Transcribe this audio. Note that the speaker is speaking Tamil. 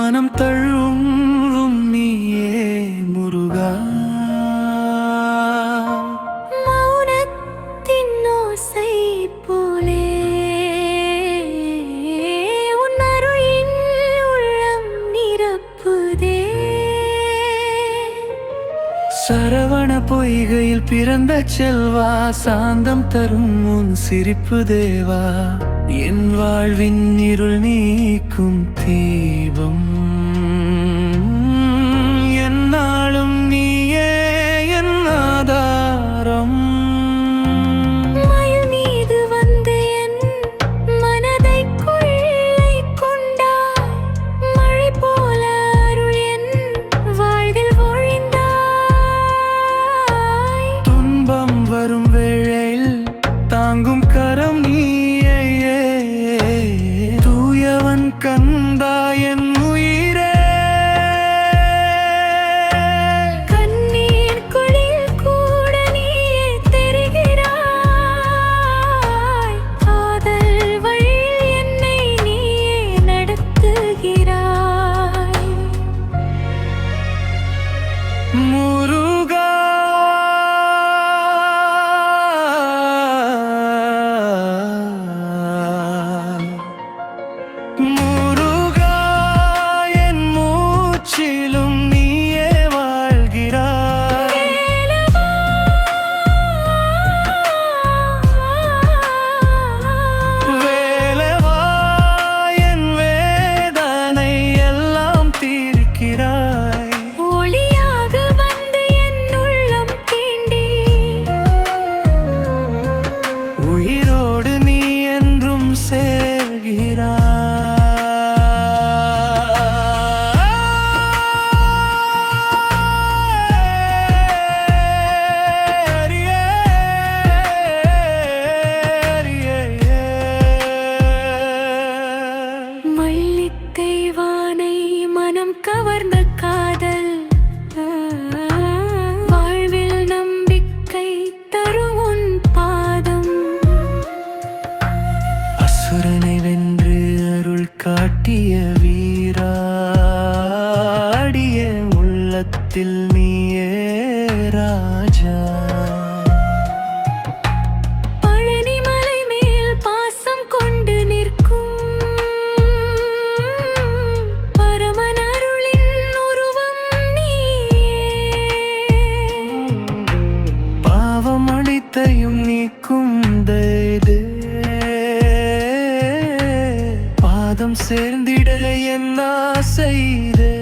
மனம் தழுவும் நீயே முருகா. மௌனத்தின் ஓசை போலே உன் அருளின் உள்ளம் நிரப்புதே. சரவண பொய்கையில் பிறந்த செல்வா, சாந்தம் தரும் உன் சிரிப்பு தேவா, என் வாழ்வின் இருள் நீக்கும் தீபம். என்னாலும் நீயே என் ஆதாரம். மயில் மீது வந்து என் மனதை கொள்ளை கொண்டாய், மழை போல அருள் என் வாழ்வில் பொழிந்தாய். துன்பம் வரும் வேளையில் தாங்கும் கரம் நீயே, தூயவன் கந்தா என் உயிரே. கண்ணீர் குழியில் கூட நீயே தெரிகிறாய், காதல் வழியில் என்னை நீயே நடத்துகிறாய். முருகா, முருகா, என் மூச்சிலும் நீயே வாழ்கிறாய். வேலவா, என் வேதனை எல்லாம் தீர்க்கிறாய். ஒளியாக வந்து என் உள்ளம் தீண்டி, உயிரோடு நீ என்றும் சேர்கிறாய். மல்லித்தேவானை மனம் கவர்ந்த காதல், வாழ்வில் நம்பிக்கை தரும் உன் பாதம். அசுரனை வென்று அருள் காட்டிய வீராடிய உள்ளத்தில் நீயே ராஜா. பழனி மலை மேல் பாசம் கொண்டு நிற்கும் பரமன் அருளின் உருவம் நீயே. பாவம் அடித்தையும் நீக்கும் தயதே, பாதம் சேர்ந்திட என்ன செய்தே.